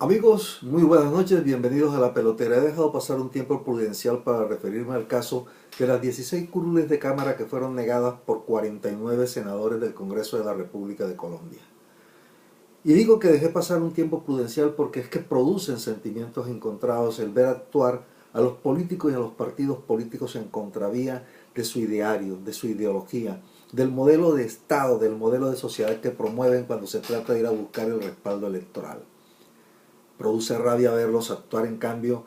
Amigos, muy buenas noches, bienvenidos a La Pelotera. He dejado pasar un tiempo prudencial para referirme al caso de las 16 curules de Cámara que fueron negadas por 49 senadores del Congreso de la República de Colombia. Y digo que dejé pasar un tiempo prudencial porque es que producen sentimientos encontrados el ver actuar a los políticos y a los partidos políticos en contravía de su ideario, de su ideología, del modelo de Estado, del modelo de sociedad que promueven cuando se trata de ir a buscar el respaldo electoral. Produce rabia verlos actuar, en cambio,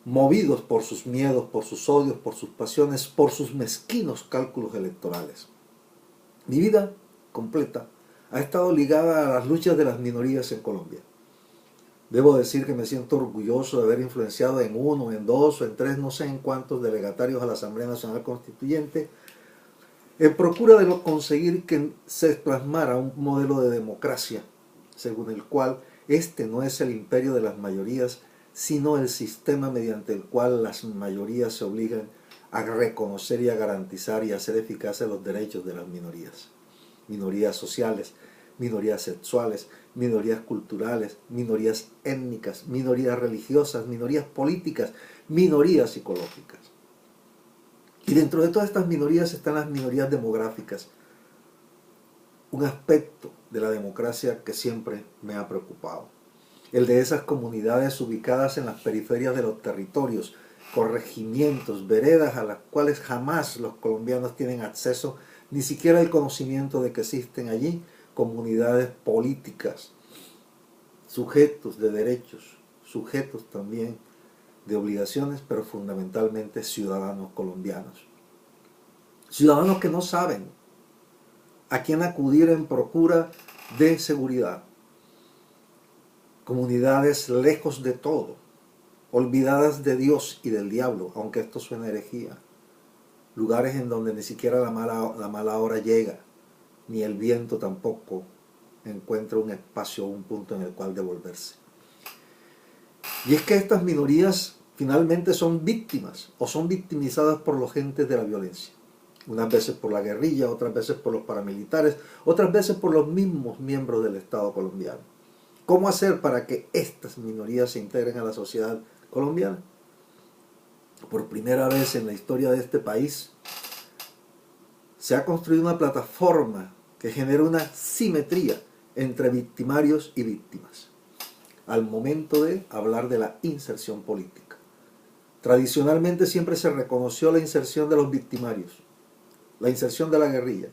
movidos por sus miedos, por sus odios, por sus pasiones, por sus mezquinos cálculos electorales. Mi vida completa ha estado ligada a las luchas de las minorías en Colombia. Debo decir que me siento orgulloso de haber influenciado en uno, en dos o en tres, no sé en cuántos delegatarios a la Asamblea Nacional Constituyente, en procura de conseguir que se plasmara un modelo de democracia, según el cual este no es el imperio de las mayorías, sino el sistema mediante el cual las mayorías se obligan a reconocer y a garantizar y a hacer eficaces los derechos de las minorías. Minorías sociales, minorías sexuales, minorías culturales, minorías étnicas, minorías religiosas, minorías políticas, minorías psicológicas. Y dentro de todas estas minorías están las minorías demográficas, un aspecto de la democracia que siempre me ha preocupado. El de esas comunidades ubicadas en las periferias de los territorios, corregimientos, veredas a las cuales jamás los colombianos tienen acceso, ni siquiera el conocimiento de que existen allí comunidades políticas, sujetos de derechos, sujetos también de obligaciones, pero fundamentalmente ciudadanos colombianos. Ciudadanos que no saben a quién acudir en procura de seguridad. Comunidades lejos de todo, olvidadas de Dios y del diablo, aunque esto suene herejía. Lugares en donde ni siquiera la mala hora llega, ni el viento tampoco encuentra un espacio o un punto en el cual devolverse. Y es que estas minorías finalmente son víctimas o son victimizadas por los agentes de la violencia. Unas veces por la guerrilla, otras veces por los paramilitares, otras veces por los mismos miembros del Estado colombiano. ¿Cómo hacer para que estas minorías se integren a la sociedad colombiana? Por primera vez en la historia de este país se ha construido una plataforma que genera una simetría entre victimarios y víctimas al momento de hablar de la inserción política. Tradicionalmente siempre se reconoció la inserción de los victimarios, la inserción de la guerrilla,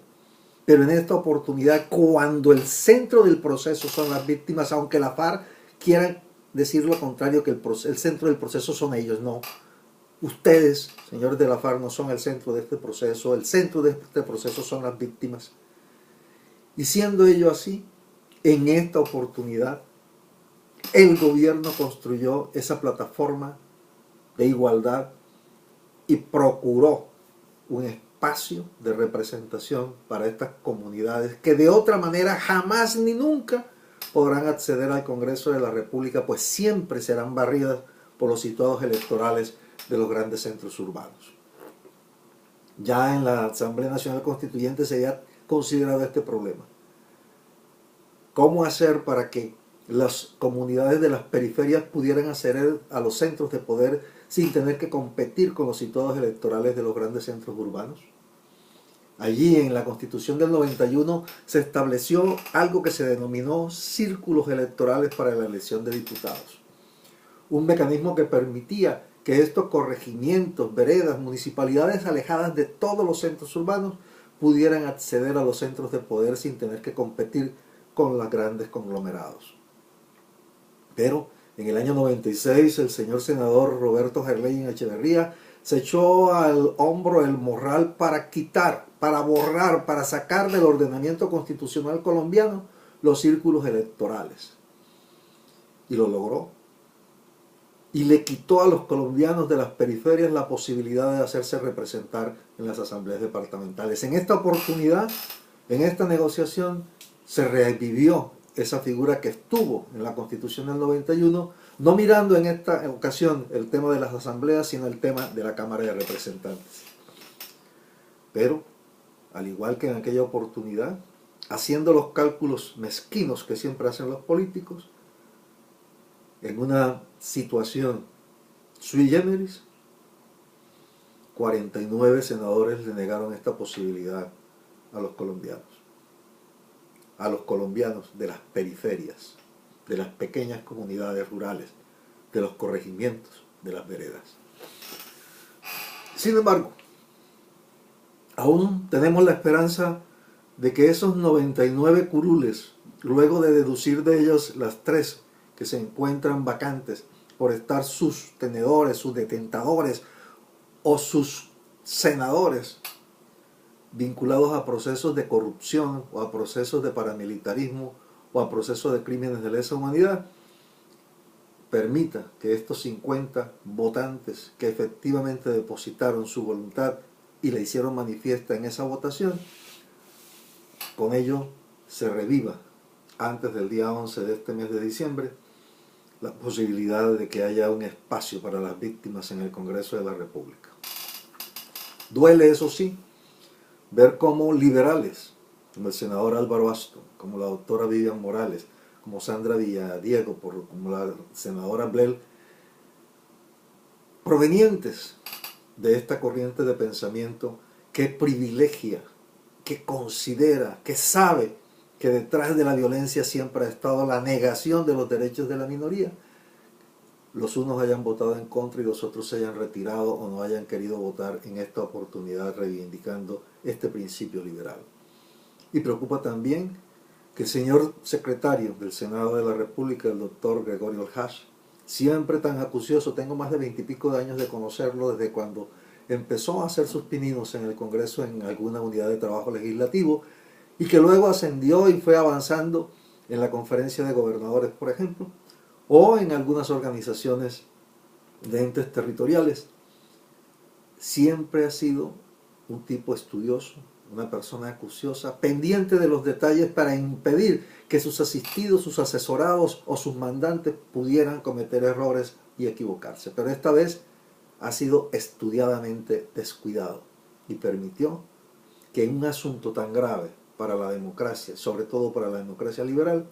pero en esta oportunidad, cuando el centro del proceso son las víctimas, aunque la FARC quiera decir lo contrario, que el centro del proceso son ellos, no. Ustedes, señores de la FARC, no son el centro de este proceso, el centro de este proceso son las víctimas. Y siendo ello así, en esta oportunidad, el gobierno construyó esa plataforma de igualdad y procuró un espacio de representación para estas comunidades que de otra manera jamás ni nunca podrán acceder al Congreso de la República, pues siempre serán barridas por los situados electorales de los grandes centros urbanos. Ya en la Asamblea Nacional Constituyente se había considerado este problema. ¿Cómo hacer para que las comunidades de las periferias pudieran acceder a los centros de poder sin tener que competir con los situados electorales de los grandes centros urbanos? Allí en la Constitución del 91 se estableció algo que se denominó círculos electorales para la elección de diputados. Un mecanismo que permitía que estos corregimientos, veredas, municipalidades alejadas de todos los centros urbanos pudieran acceder a los centros de poder sin tener que competir con los grandes conglomerados. Pero en el año 96 el señor senador Roberto Gerlein Echeverría se echó al hombro el morral para quitar, para borrar, para sacar del ordenamiento constitucional colombiano los círculos electorales. Y lo logró. Y le quitó a los colombianos de las periferias la posibilidad de hacerse representar en las asambleas departamentales. En esta oportunidad, en esta negociación, se revivió esa figura que estuvo en la Constitución del 91, no mirando en esta ocasión el tema de las asambleas, sino el tema de la Cámara de Representantes. Pero, al igual que en aquella oportunidad, haciendo los cálculos mezquinos que siempre hacen los políticos, en una situación sui generis, 49 senadores le negaron esta posibilidad a los colombianos de las periferias, de las pequeñas comunidades rurales, de los corregimientos, de las veredas. Sin embargo, aún tenemos la esperanza de que esos 99 curules, luego de deducir de ellos las 3 que se encuentran vacantes por estar sus tenedores, sus detentadores o sus senadores vinculados a procesos de corrupción o a procesos de paramilitarismo o a procesos de crímenes de lesa humanidad, permita que estos 50 votantes que efectivamente depositaron su voluntad y la hicieron manifiesta en esa votación, con ello se reviva antes del día 11 de este mes de diciembre la posibilidad de que haya un espacio para las víctimas en el Congreso de la República. Duele, eso sí, ver cómo liberales, como el senador Álvaro Astor, como la doctora Vivian Morales, como Sandra Villadiego, como la senadora Blel, provenientes de esta corriente de pensamiento que privilegia, que considera, que sabe que detrás de la violencia siempre ha estado la negación de los derechos de la minoría, los unos hayan votado en contra y los otros se hayan retirado o no hayan querido votar en esta oportunidad reivindicando este principio liberal. Y preocupa también que el señor secretario del Senado de la República, el doctor Gregorio Ordaz, siempre tan acucioso, tengo más de 20 y pico de años de conocerlo desde cuando empezó a hacer sus pininos en el Congreso en alguna unidad de trabajo legislativo y que luego ascendió y fue avanzando en la Conferencia de Gobernadores, por ejemplo, o en algunas organizaciones de entes territoriales. Siempre ha sido un tipo estudioso, una persona acuciosa, pendiente de los detalles para impedir que sus asistidos, sus asesorados o sus mandantes pudieran cometer errores y equivocarse. Pero esta vez ha sido estudiadamente descuidado y permitió que en un asunto tan grave para la democracia, sobre todo para la democracia liberal,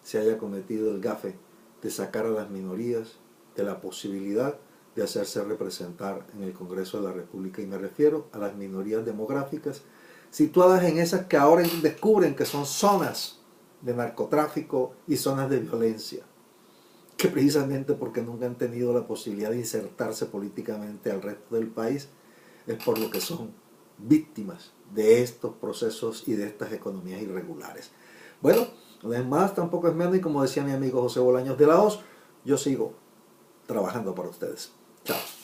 se haya cometido el gafe de sacar a las minorías de la posibilidad de hacerse representar en el Congreso de la República. Y me refiero a las minorías demográficas situadas en esas que ahora descubren que son zonas de narcotráfico y zonas de violencia, que precisamente porque nunca han tenido la posibilidad de insertarse políticamente al resto del país, es por lo que son víctimas de estos procesos y de estas economías irregulares. Bueno, no es más, tampoco es menos, y como decía mi amigo José Bolaños de la Hoz, yo sigo trabajando para ustedes. Chao.